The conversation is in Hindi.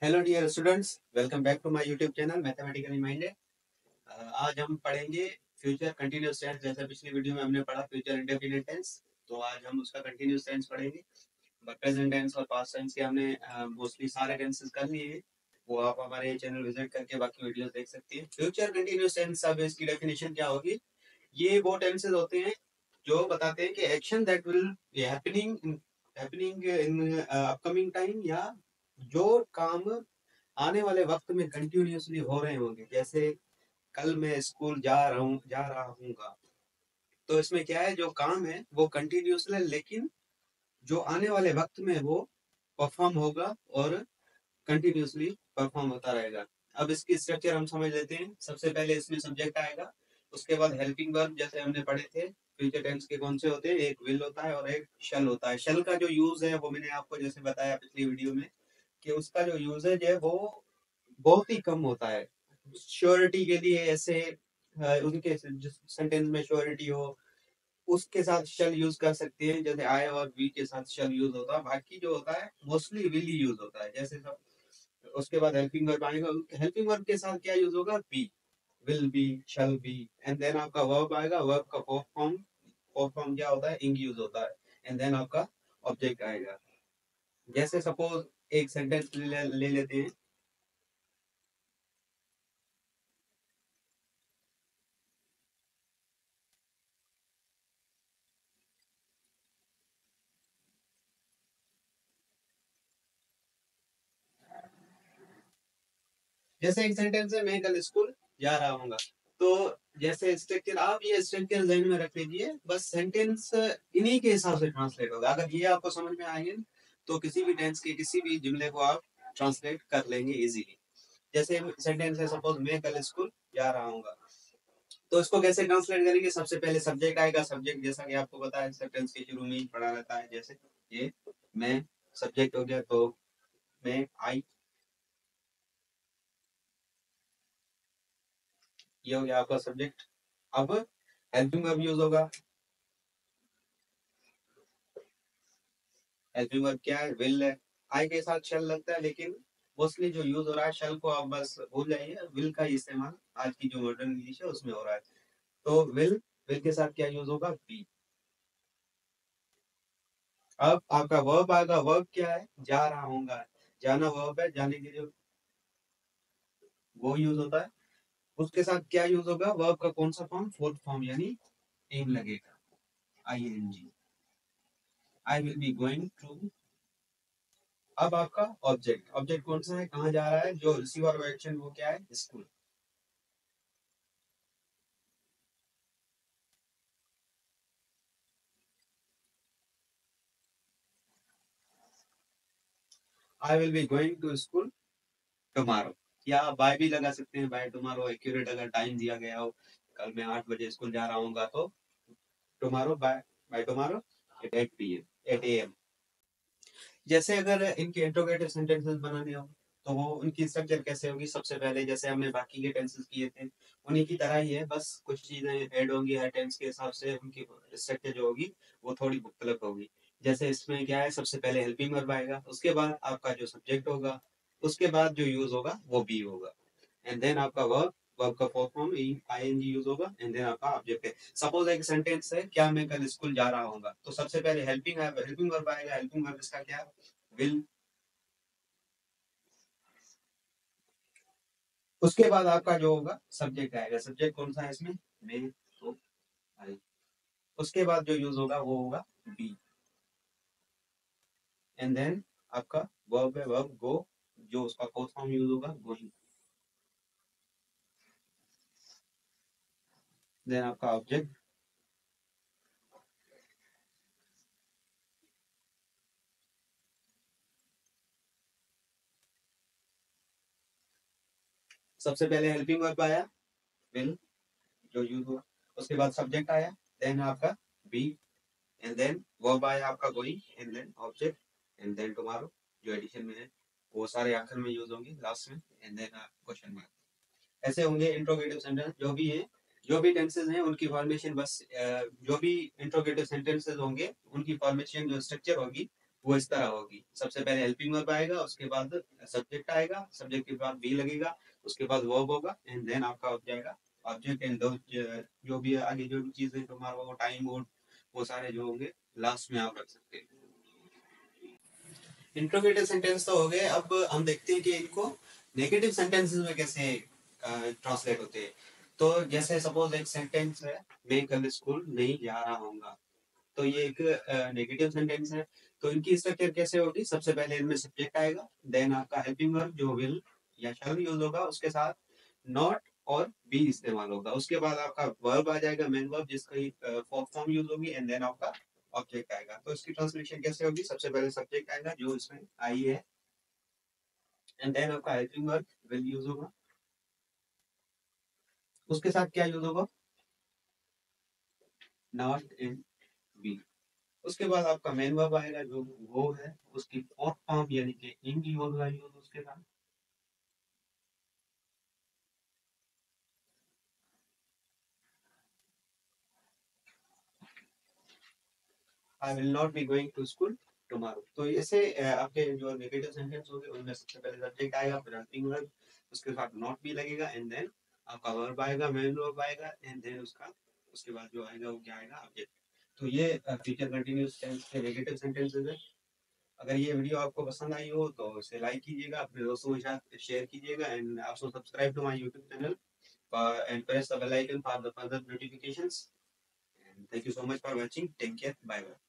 Hello dear students, welcome back to my YouTube channel mathematically minded. आज हम पढ़ेंगे फ्यूचर कंटिन्यूअस टेंस। जैसे पिछली वीडियो में हमने पढ़ा फ्यूचर इंडेफिनिट टेंस, तो आज हम उसका कंटिन्यूअस टेंस पढ़ेंगे। बट प्रेजेंट टेंस और पास्ट टेंस के हमने मोस्टली सारे टेंसेस कर लिए हैं। वो आप हमारे चैनल विजिट करके बाकी वीडियोस देख सकती हैं। फ्यूचर कंटिन्यूअस टेंस, अब इसकी डेफिनेशन क्या होगी? ये वो टेंसेस होते हैं जो बताते हैं कि action that will be happening in upcoming time, या जो काम आने वाले वक्त में कंटिन्यूअसली हो रहे होंगे। जैसे कल मैं स्कूल जा रहा हूँगा, तो इसमें क्या है, जो काम है वो कंटिन्यूअसली, लेकिन जो आने वाले वक्त में वो परफॉर्म होगा और कंटिन्यूअसली परफॉर्म होता रहेगा। अब इसकी स्ट्रक्चर हम समझ लेते हैं। सबसे पहले इसमें सब्जेक्ट आएगा, उसके बाद हेल्पिंग वर्ब जैसे हमने पढ़े थे। फ्यूचर टेंस के कौन से होते हैं? एक विल होता है और एक शल होता है। शल का जो यूज है वो मैंने आपको जैसे बताया पिछली वीडियो में कि उसका जो यूजेज है वो बहुत ही कम होता है। श्योरिटी के लिए ऐसे उनके सेंटेंस में श्योरिटी हो उसके साथ शल यूज कर सकते हैं, जैसे आई और वी के साथ शल यूज होता है। बाकी जो होता है मोस्टली विल ही यूज होता है। जैसे सब उसके बाद हेल्पिंग वर्ब आएगा, हेल्पिंग वर्ब के साथ क्या यूज होगा? Be, will be, shall be. And then आपका वर्ब आएगा, वर्ब का फॉर्म क्या होता है? इंग यूज होता है। एंड देन आपका ऑब्जेक्ट आएगा। जैसे सपोज एक सेंटेंस ले लेते हैं। जैसे एक सेंटेंस है, मैं कल स्कूल जा रहा हूँ। तो जैसे स्ट्रक्चर, आप ये स्ट्रक्चर जहन में रख लीजिए, बस सेंटेंस इन्हीं के हिसाब से ट्रांसलेट होगा। अगर ये आपको समझ में आएंगे तो किसी भी टेंस के किसी भी जुमले को आप ट्रांसलेट कर लेंगे इजीली। जैसे सेंटेंस है, सपोज मैं कल स्कूल जा रहा हूँ, तो इसको कैसे ट्रांसलेट करेंगे? सबसे पहले सब्जेक्ट आएगा। सब्जेक्ट जैसा कि आपको पता है सेंटेंस के शुरू में ही पढ़ा रहता है। जैसे ये मैं सब्जेक्ट हो गया, तो मैं आई, ये हो गया आपका सब्जेक्ट। अब हेल्पिंग वर्ब यूज होगा। हेल्पिंग वर्ब क्या है? विल है। आई के साथ शल लगता है, लेकिन मोस्टली जो यूज हो रहा है शल को आप बस भूल जाइए। विल का ही इस्तेमाल आज की जो मॉडर्न इंग्लिश है उसमें हो रहा है। तो विल, विल के साथ क्या यूज होगा? बी। अब आपका वर्ब आएगा। वर्ब क्या है? जा रहा हूँगा। जाना वर्ब है, जाने के लिए वो यूज होता है। उसके साथ क्या यूज होगा? वर्ब का कौन सा फॉर्म? फोर्थ फॉर्म, यानी एम लगेगा। I N G, I will be going to. अब आपका ऑब्जेक्ट, ऑब्जेक्ट कौन सा है? कहाँ जा रहा है? जो रिसीवर एक्शन वो क्या है? School. I will be going to school tomorrow, या बाय भी लगा सकते हैं। बाय टुमारो एक्यूरेट अगर टाइम दिया गया हो, कल मैं 8 बजे स्कूल जा रहा हूँ, तो tomorrow, by tomorrow at 8 PM, 8 AM। जैसे अगर इनके इंट्रोगेटिव सेंटेंसेस बनाने हो तो वो उनकी स्ट्रक्चर कैसे होगी? सबसे पहले जैसे हमने बाकी के टेंसेस किए थे उन्हीं की तरह ही है, बस कुछ चीजें ऐड होंगी। हर टेंस के हिसाब से उनकी स्ट्रक्चर जो होगी वो थोड़ी मुख्तलिफ होगी। जैसे इसमें क्या है, सबसे पहले हेल्पिंग वर्ब आएगा, उसके बाद आपका जो सब्जेक्ट होगा, उसके बाद जो यूज होगा वो बी होगा। एंड देन आपका वर्ब, वर्ब का फॉर्म फॉर्म आईएनजी यूज होगा। एंड देन आपका ऑब्जेक्ट है। सपोज एक सेंटेंस है, क्या मैं कल स्कूल जा रहा हूँ, तो सबसे पहले हेल्पिंग वर्ब आएगा। हेल्पिंग वर्ब इसका क्या? विल। उसके बाद आपका जो होगा सब्जेक्ट आएगा। सब्जेक्ट कौन सा है इसमें? मैं, तो आई। उसके बाद जो यूज होगा वो होगा बी। एंड देन आपका वर्ब है, वर्ब गो, जो उसका फोर्थ फॉर्म यूज होगा गोइंग। देन आपका ऑब्जेक्ट। सबसे पहले हेल्पिंग वर्ब आया, विल, जो यूज हुआ। उसके बाद सब्जेक्ट आया, देन आपका बी। एंड देन वर्ब आया आपका going. And then object. And then tomorrow जो एडिशन में है, वो सारे आखिर में यूज होंगे, लास्ट में। And then question mark. ऐसे होंगे इंट्रोगेटिव सेंटेंस जो भी है। जो भी टेंसेस हैं उनकी फॉर्मेशन बस जो भी इंट्रोगेटिव सेंटेंसेस होंगे उनकी फॉर्मेशन जो स्ट्रक्चर होगी वो इस तरह होगी, सबसे पहले हेल्पिंग वर्ब आएगा, उसके बाद सब्जेक्ट आएगा, सब्जेक्ट के बाद बी लगेगा, उसके बाद वर्ब होगा एंड देन आपका हो जाएगा ऑब्जेक्ट एंड जो भी आगे जो भी चीजें तुम्हारा वो टाइम वो सारे जो होंगे लास्ट में आप रख सकते हैं। इंट्रोगेटिव सेंटेंस तो हो गए, अब हम देखते हैं कि इनको नेगेटिव सेंटेंसेस में कैसे ट्रांसलेट होते हैं। तो जैसे सपोज एक सेंटेंस है, मैं कल स्कूल नहीं जा रहा हूँ, तो ये एक नेगेटिव सेंटेंस है। तो इनकी स्ट्रक्चर कैसे होगी, सबसे पहले इनमें सब्जेक्ट आएगा, देन आपका हेल्पिंग वर्ब जो विल या शैल यूज होगा, उसके साथ नॉट और बी इस्तेमाल होगा, उसके बाद आपका वर्ब आ जाएगा, मेन वर्ब जिसकी फोर्थ फॉर्म यूज होगी एंड देन आपका ऑब्जेक्ट आएगा। तो इसकी ट्रांसलेशन कैसे होगी, सबसे पहले सब्जेक्ट आएगा जो इसमें आई है एंड देन आपका हेल्पिंग वर्ब विल यूज होगा, उसके साथ क्या यूज होगा, नॉट एंड बी, उसके बाद आपका मेन वर्ब आएगा जो वो है, उसकी फोर्थ फॉर्म यानी कि इन की होगा यूज उसके साथ। I will not be going to school tomorrow. तो ऐसे आपके जो नेगेटिव सेंटेंस होंगे उनमें सबसे पहले सब्जेक्ट आएगा, फिर हेल्पिंग वर्ब, उसके साथ नॉट भी लगेगा एंड देन आपका वर्ब आएगा, मेन वर्ब आएगा एंड देन उसका उसके बाद जो आएगा वो क्या आएगा, ऑब्जेक्ट। तो ये फ्यूचर कंटीन्यूअस टेंस के नेगेटिव सेंटेंसेस है। अगर ये वीडियो आपको पसंद आई हो तो इसे लाइक कीजिएगा, अपने दोस्तों के साथ शेयर कीजिएगा and also subscribe to my YouTube channel and press the bell icon for the further notifications. And thank you so much for watching. Take care. Bye bye.